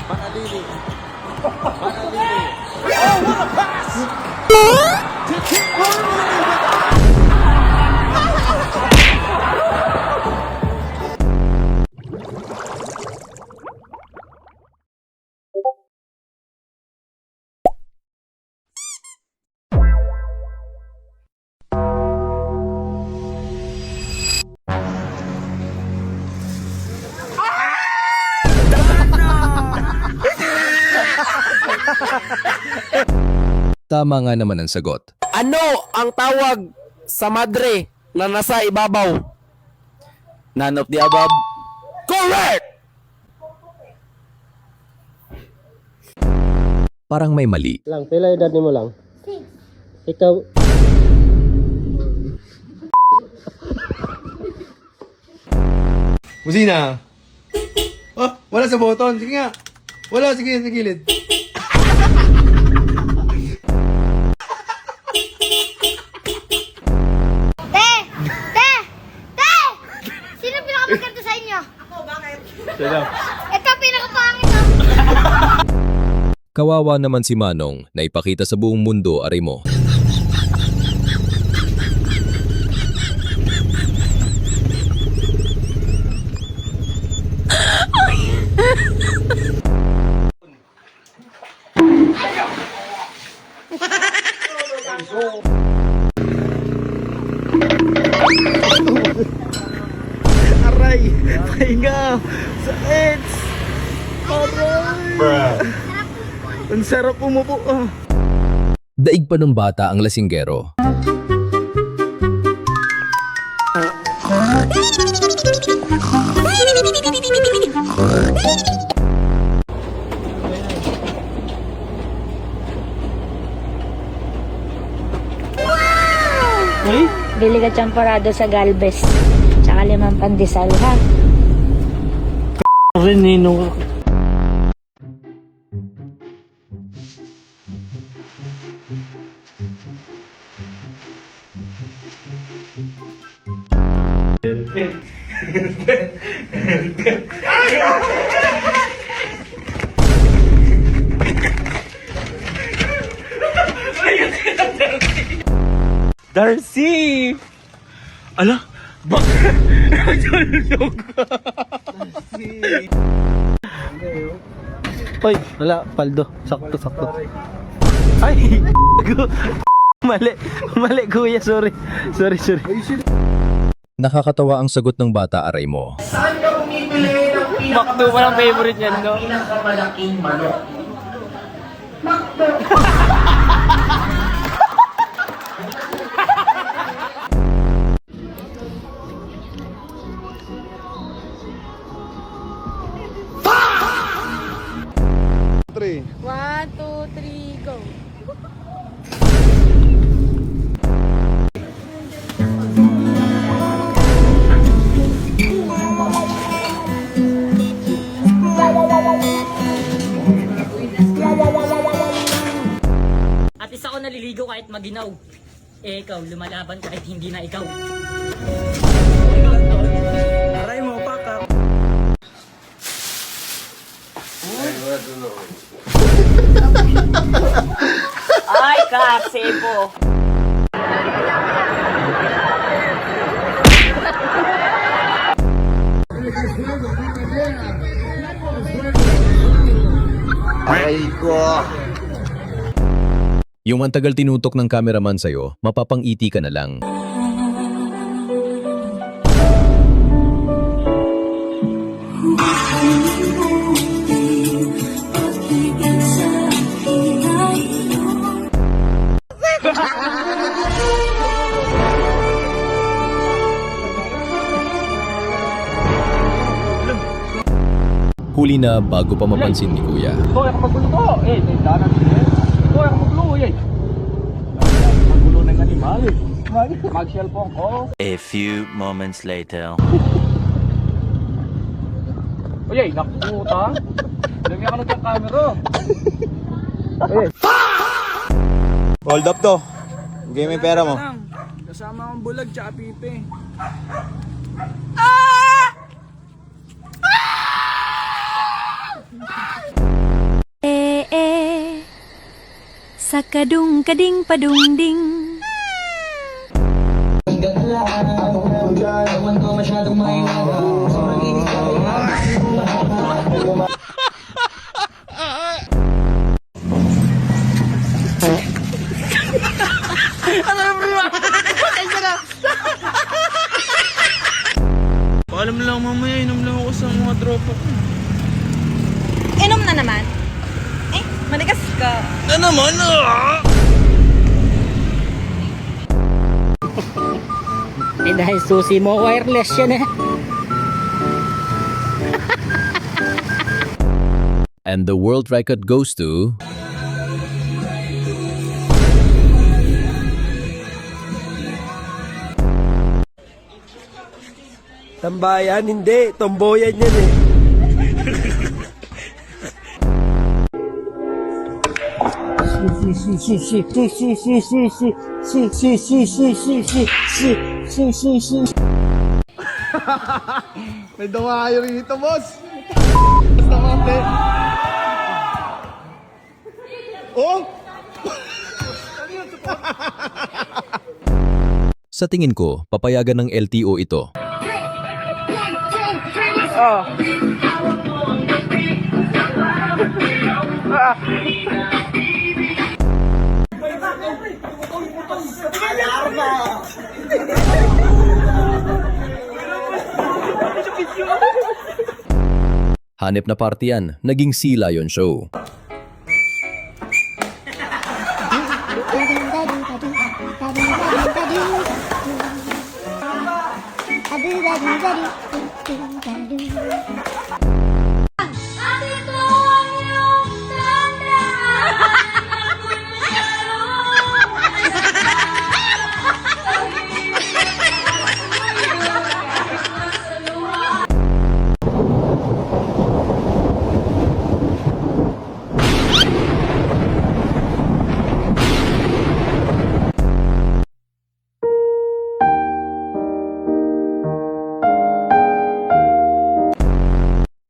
Panalili. Panalili. Oh, what a pass! To Tim Hardaway. Tama nga naman ang sagot. Ano ang tawag sa madre na nasa ibabaw? None of the above. Correct! Parang may mali. Lang, pila edad mo lang? Ikaw, Busina. Oh, wala sa button. Sige nga. Wala, sige, sa gilid. Te! Te! Te! Sino pinakamaganda sa inyo? Ako, bakit? Ito pinakapangit oh. Kawawa naman si Manong na ipakita sa buong mundo aray mo. Aray! Pahinga! Sakit! Aray! Ang sarap umupo ah. Daig pa ng bata ang lasinggero. Bili ka champorado sa Galvez. Tsaka 5 pandesal, ha? Darcy! Ala? Hoy, wala, paldo. Sakto, sakto. Ay, mali. Mali, kuya, sorry. Sorry. Nakakatawa ang sagot ng bata aray mo. Makdo, walang favorite yan, no? Three. 1, 2, 3, go. At isa ko naliligo kahit maginaw. Eh ikaw, lumalaban kahit hindi na ikaw. Aray mo, pakak. Ay, kasi po. Yung ang tagal tinutok ng cameraman sa'yo, mapapang-iti ka na lang. Huli na bago pa mapansin ni Kuya. Hoy, ako magulo to! Eh, may danan siya. Hoy, ako magulo, eh! Magulo ng animal. Mag-cellphone ko. A few moments later. Uy, nakuta. Lagyan ka na ng camera. Hold up to. Bigay mo yung pera mo. Kasama akong bulag tsaka pipi. Ah! sa kadung kading padung ding. Paalam lang mamaya, inom lang ako sa mga tropa ko. Inom na naman. Eh, manigas ka. Na naman Eh dahil susi mo, wireless yan eh. And the world record goes to... Tambayan, hindi. Tomboyan yan eh. May dumayo rito, boss. Basta mate. Oh! Sa tingin ko, papayagan ng LTO ito. Hanep na party yan, naging Sea Lion Show.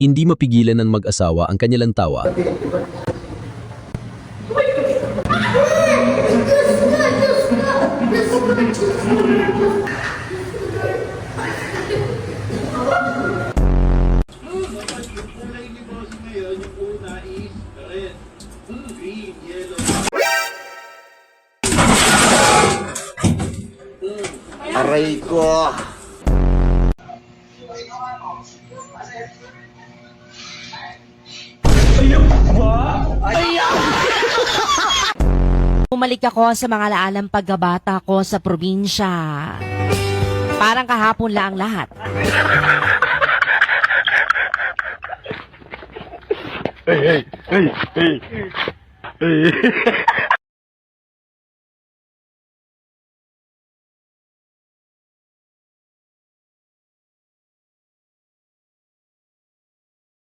Hindi mapigilan ng mag-asawa ang kanilang tawa. Aray ko. Bumalik ako sa mga laalang pagkabata ko sa probinsya. Parang kahapon lang lahat. Hey!